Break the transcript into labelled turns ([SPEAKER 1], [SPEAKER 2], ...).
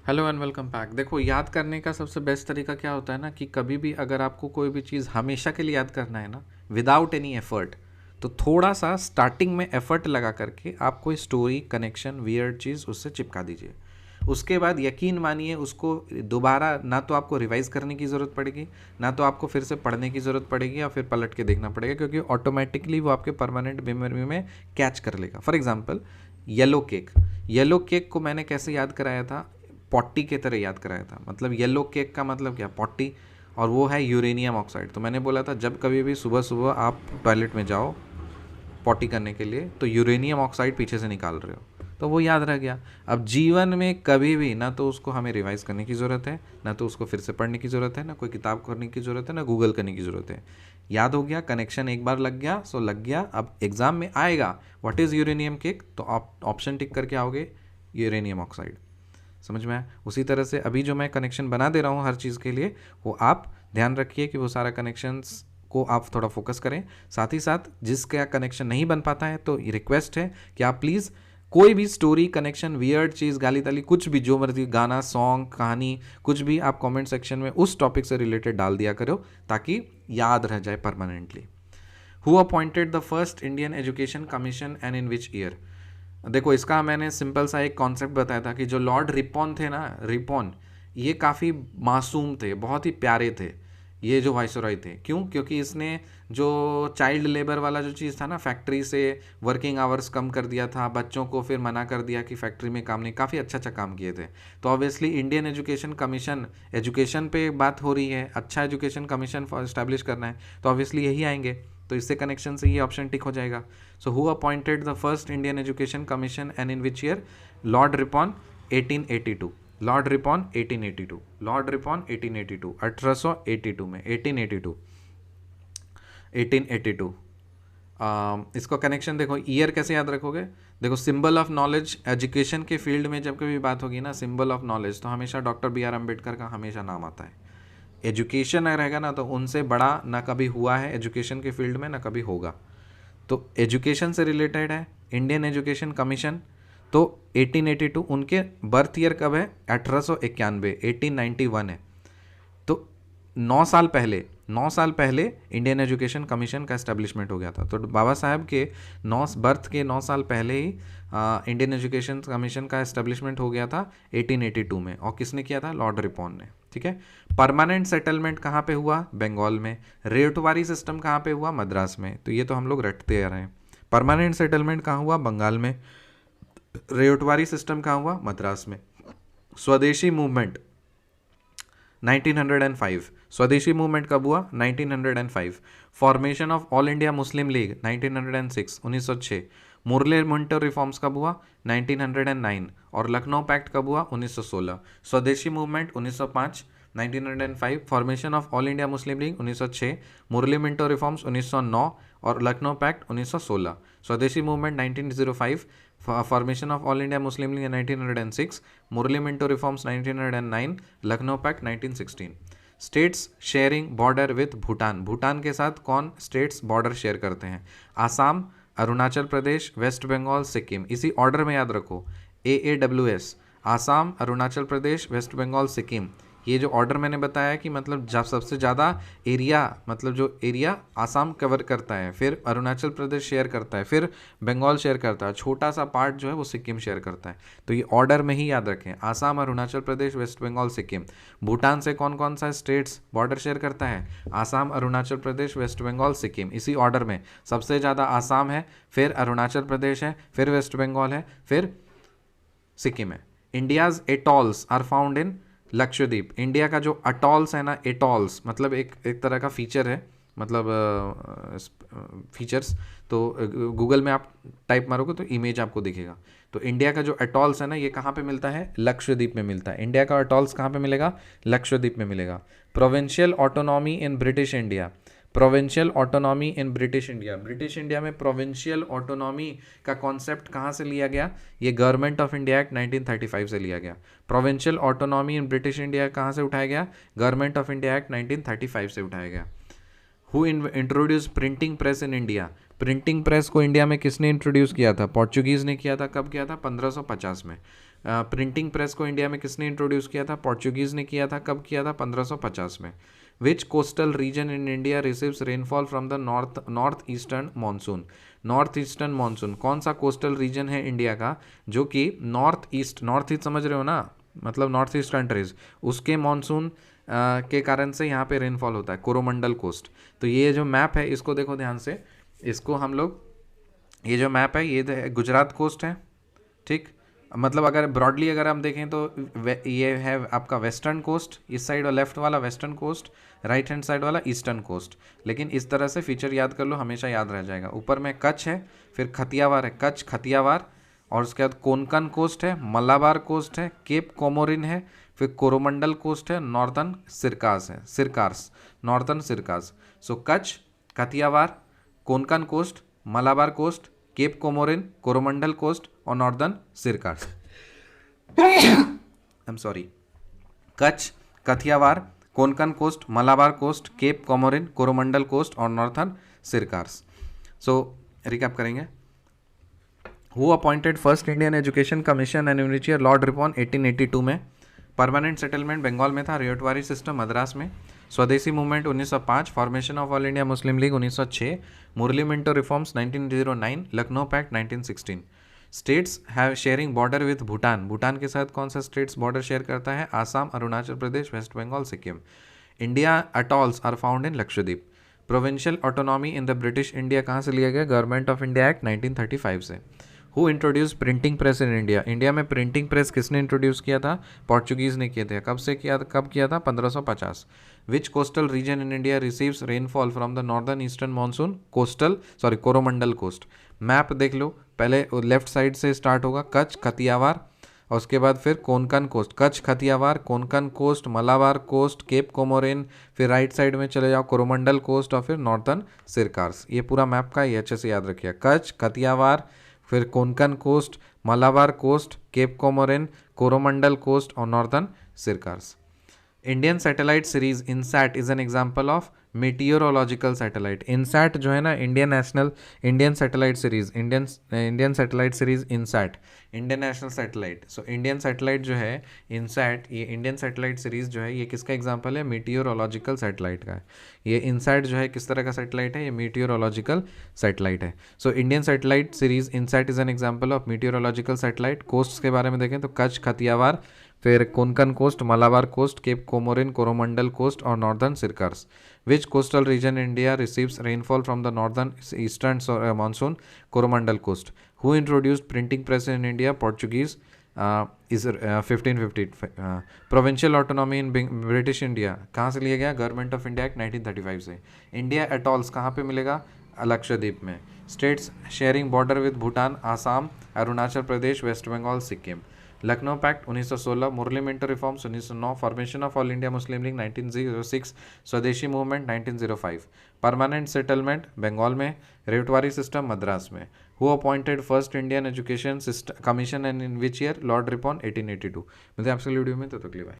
[SPEAKER 1] Hello and welcome back. देखो, याद करने का सबसे बेस्ट तरीका क्या होता है ना कि कभी भी अगर आपको कोई भी चीज़ हमेशा के लिए याद करना है ना, विदाउट एनी एफर्ट, तो थोड़ा सा स्टार्टिंग में एफर्ट लगा करके आप कोई स्टोरी, कनेक्शन, वियर्ड चीज़ उससे चिपका दीजिए। उसके बाद यकीन मानिए उसको दोबारा ना तो आपको रिवाइज करने की ज़रूरत पड़ेगी, ना तो आपको फिर से पढ़ने की ज़रूरत पड़ेगी या फिर पलट के देखना पड़ेगा, क्योंकि ऑटोमेटिकली वो आपके परमानेंट मेमोरी में कैच कर लेगा। For example, yellow cake. Yellow cake को मैंने कैसे याद कराया था? पॉटी के तरह याद कराया था। मतलब येलो केक का मतलब क्या? पॉटी। और वो है यूरेनियम ऑक्साइड। तो मैंने बोला था जब कभी भी सुबह सुबह आप टॉयलेट में जाओ पॉटी करने के लिए तो यूरेनियम ऑक्साइड पीछे से निकाल रहे हो, तो वो याद रह गया। अब जीवन में कभी भी ना तो उसको हमें रिवाइज करने की ज़रूरत है, ना तो उसको फिर से पढ़ने की ज़रूरत है, ना कोई किताब करने की ज़रूरत है, ना गूगल करने की ज़रूरत है। याद हो गया, कनेक्शन एक बार लग गया सो लग गया। अब एग्ज़ाम में आएगा व्हाट इज़ यूरेनियम केक, तो आप ऑप्शन टिक करके आओगे यूरेनियम ऑक्साइड। समझ में आया? उसी तरह से अभी जो मैं कनेक्शन बना दे रहा हूँ हर चीज़ के लिए, वो आप ध्यान रखिए कि वो सारा कनेक्शंस को आप थोड़ा फोकस करें। साथ ही साथ जिसका कनेक्शन नहीं बन पाता है तो रिक्वेस्ट है कि आप प्लीज़ कोई भी स्टोरी, कनेक्शन, वियर्ड चीज़, गाली ताली, कुछ भी, जो मर्जी, गाना, सॉन्ग, कहानी, कुछ भी आप कमेंट सेक्शन में उस टॉपिक से रिलेटेड डाल दिया करो ताकि याद रह जाए permanently. Who appointed the first Indian education commission and in which year? देखो, इसका मैंने सिंपल सा एक कॉन्सेप्ट बताया था कि जो लॉर्ड रिपॉन थे ना, रिपॉन, ये काफ़ी मासूम थे, बहुत ही प्यारे थे। ये जो वाइसरॉय थे, क्यों? क्योंकि इसने जो चाइल्ड लेबर वाला जो चीज़ था ना, फैक्ट्री से वर्किंग आवर्स कम कर दिया था, बच्चों को फिर मना कर दिया कि फैक्ट्री में काम नहीं, काफ़ी अच्छा अच्छा काम किए थे। तो obviously Indian education commission, education पे बात हो रही है, अच्छा एजुकेशन कमीशन इस्टेब्लिश करना है, तो ऑब्वियसली यही आएंगे। तो इससे कनेक्शन से ये ऑप्शन टिक हो जाएगा। So who appointed the first Indian education commission and in which year? Lord Ripon, 1882। Lord Ripon 1882, Lord Ripon 1882, 1882 में, 1882, 1882। इसको कनेक्शन देखो, ईयर कैसे याद रखोगे? देखो, सिंबल ऑफ नॉलेज, एजुकेशन के फील्ड में जब कभी बात होगी ना, सिंबल ऑफ नॉलेज, तो हमेशा डॉक्टर बी आर अम्बेडकर का हमेशा नाम आता है। एजुकेशन रहेगा ना तो उनसे बड़ा ना कभी हुआ है एजुकेशन के फील्ड में, ना कभी होगा। तो एजुकेशन से रिलेटेड है इंडियन एजुकेशन कमीशन। तो 1882 उनके बर्थ ईयर कब है? 1891, 1891 है। तो 9 साल पहले इंडियन एजुकेशन कमीशन का एस्टेब्लिशमेंट हो गया था। तो बाबा साहब के 9 साल पहले ही इंडियन एजुकेशन कमीशन का एस्टेब्लिशमेंट हो गया था 1882 में। और किसने किया था? लॉर्ड रिपॉन ने। ठीक है। परमानेंट सेटलमेंट कहाँ पे हुआ? बंगाल में। रेटवारी सिस्टम कहाँ पे हुआ? मद्रास में। तो ये तो हम लोग रटते आ रहे हैं। परमानेंट सेटलमेंट कहाँ हुआ? बंगाल में। रेटवारी सिस्टम कहाँ हुआ? मद्रास में। स्वदेशी मूवमेंट 1905। स्वदेशी मूवमेंट कब हुआ? 1905। Formation of all India Muslim League 1906, 1906। Morley Minto reforms कब हुआ? 1909। और लखनऊ पैक्ट कब हुआ? 1916। Swadeshi movement 1905, 1905, formation of all India Muslim League 1906, Morley Minto reforms 1909 और Lucknow pact 1916। Swadeshi movement 1905, formation of all India Muslim League 1906, Morley Minto reforms 1909, Lucknow pact 1916। States sharing border with Bhutan. Bhutan के साथ कौन states border share करते हैं? आसाम, अरुणाचल प्रदेश, वेस्ट बंगाल, सिक्किम। इसी order में याद रखो। AAWS, Assam, Arunachal Pradesh, West Bengal, Sikkim. ये जो ऑर्डर मैंने बताया कि मतलब जब सबसे ज़्यादा एरिया, मतलब जो एरिया आसाम कवर करता है, फिर अरुणाचल प्रदेश शेयर करता है, फिर बंगाल शेयर करता है, छोटा सा पार्ट जो है वो सिक्किम शेयर करता है। तो ये ऑर्डर में ही याद रखें, आसाम, अरुणाचल प्रदेश, वेस्ट बंगाल, सिक्किम। भूटान से कौन कौन सा स्टेट्स बॉर्डर शेयर करता है? आसाम, अरुणाचल प्रदेश, वेस्ट बंगाल, सिक्किम। इसी ऑर्डर में सबसे ज़्यादा आसाम है, फिर अरुणाचल प्रदेश है, फिर वेस्ट बंगाल है, फिर सिक्किम है। India's atolls are found in Lakshadweep. India का जो अटॉल्स है ना, एटॉल्स मतलब एक तरह का फीचर है, मतलब फीचर्स। तो गूगल में आप टाइप मारोगे तो इमेज आपको दिखेगा। तो इंडिया का जो अटॉल्स है ना, ये कहाँ पे मिलता है? लक्षद्वीप में मिलता है। इंडिया का अटॉल्स कहाँ पे मिलेगा? लक्षद्वीप में मिलेगा। Provincial autonomy in British India. Provincial autonomy in British India. British India में प्रोविंशियल ऑटोनॉमी का कॉन्सेप्ट कहाँ से लिया गया? ये गवर्नमेंट ऑफ इंडिया एक्ट 1935 से लिया गया। Provincial autonomy in British India कहाँ से उठाया गया? गवर्नमेंट ऑफ इंडिया एक्ट 1935 से उठाया गया। Who introduce printing press in India. Printing press को इंडिया में किसने इंट्रोड्यूस किया था? पोर्चुगीज़ ने किया था। कब किया था? 1550 में। प्रिंटिंग प्रेस को इंडिया में किसने इंट्रोड्यूस किया था? पोर्चुगीज़ ने किया था। कब किया था? 1550 में। Which coastal region in India receives rainfall from the north eastern monsoon? North eastern monsoon कौन सा कोस्टल रीजन है इंडिया का जो कि नॉर्थ ईस्ट समझ रहे हो ना, मतलब नॉर्थ ईस्ट कंट्रीज, उसके मानसून के कारण से यहाँ पे रेनफॉल होता है? कोरोमंडल कोस्ट। तो ये जो मैप है इसको देखो ध्यान से, इसको हम लोग, ये जो मैप है ये गुजरात कोस्ट है, ठीक। मतलब अगर ब्रॉडली अगर हम देखें तो ये है आपका वेस्टर्न कोस्ट, इस साइड और लेफ्ट वाला western coast, right hand side वाला ईस्टर्न कोस्ट। लेकिन इस तरह से फीचर याद कर लो, हमेशा याद रह जाएगा। ऊपर में कच्छ है, फिर खतियावार है, कच्छ खतियावार, और उसके बाद कोंकण कोस्ट है, मलाबार कोस्ट है, केप कोमोरिन है, फिर कोरोमंडल कोस्ट है, नॉर्दर्न सिरकास है, northern Circars. So Kutch, Kathiawar, Konkan coast, Malabar coast, Cape Comorin, Coromandel coast और northern Circars. I am sorry, Kutch, Kathiawar, Konkan coast, Malabar coast, Cape Comorin, Coromandel coast और नॉर्थर्न सिरकास। सो रिकैप करेंगे। Who appointed first Indian education commission and in which year? Lord Ripon 1882 में। Permanent settlement Bengal में था, Ryotwari system Madras में। Swadeshi movement 1905, formation of all India Muslim League 1906, Morley Minto reforms 1909, Lucknow pact 1916। States have sharing border with Bhutan, Bhutan के साथ कौन सा states border share करता है? Assam, Arunachal Pradesh, West Bengal, Sikkim. India atolls are found in Lakshadweep. Provincial autonomy in the British India कहाँ से लिया गया? गवर्नमेंट ऑफ इंडिया एक्ट 1935 से। Who introduce printing press in India? India में प्रिंटिंग प्रेस किसने इंट्रोड्यूस किया था? पोर्चुगीज़ ने किया था। कब किया था? 1550। Which coastal region in India receives rainfall from the northern eastern monsoon? Coromandel coast. Map देख लो, पहले लेफ्ट साइड से स्टार्ट होगा, कच्छ, खतियावार, और उसके बाद फिर Konkan coast, Kutch, Kathiawar, Konkan coast, Malabar coast, Cape Comorin, फिर राइट साइड में चले जाओ कोरोमंडल कोस्ट और फिर नॉर्दर्न सिरकार्स। ये पूरा मैप का ये अच्छे से याद रखिए। कच्छ, खतियावार, फिर Konkan coast, Malabar coast, Cape Comorin, Coromandel coast और northern Circars. Indian satellite series INSAT is an example of meteorological satellite. INSAT जो है ना, Indian satellite series, Indian satellite series INSAT, Indian national satellite. So Indian satellite जो है इनसैट, ये इंडियन सैटेलाइट सीरीज जो है ये किसका एग्जाम्पल है? मीटियोरोलॉजिकल सैटेलाइट का है। ये इनसैट जो है किस तरह का सैटेलाइट है? ये मीटियोरोलॉजिकल सैटेलाइट है। So Indian satellite series INSAT is an example of meteorological satellite. Coast के बारे में देखें तो कच्छ, खतियावार, फिर Konkan coast, Malabar coast, Cape Comorin, Coromandel coast और northern Circars. Which coastal region India receives rainfall from the northern eastern monsoon? Coromandel coast. Who introduced printing press in India? Portuguese is 1550। Provincial autonomy in British India कहाँ से लिया गया? गवर्नमेंट ऑफ इंडिया एक्ट 1935 से। India atolls कहाँ पे मिलेगा? लक्षद्वीप में। States sharing border with Bhutan, Assam, Arunachal Pradesh, West Bengal, Sikkim. Lucknow pact 1916, Morley Minto reforms 1909, formation of all India Muslim League 1906, Swadeshi movement 1905। Permanent settlement Bengal में, रेटवारी सिस्टम मद्रास में। Who appointed first Indian education commission and in which year? Lord Ripon 1882। मुझे आपसे video में तो तकलीफ है।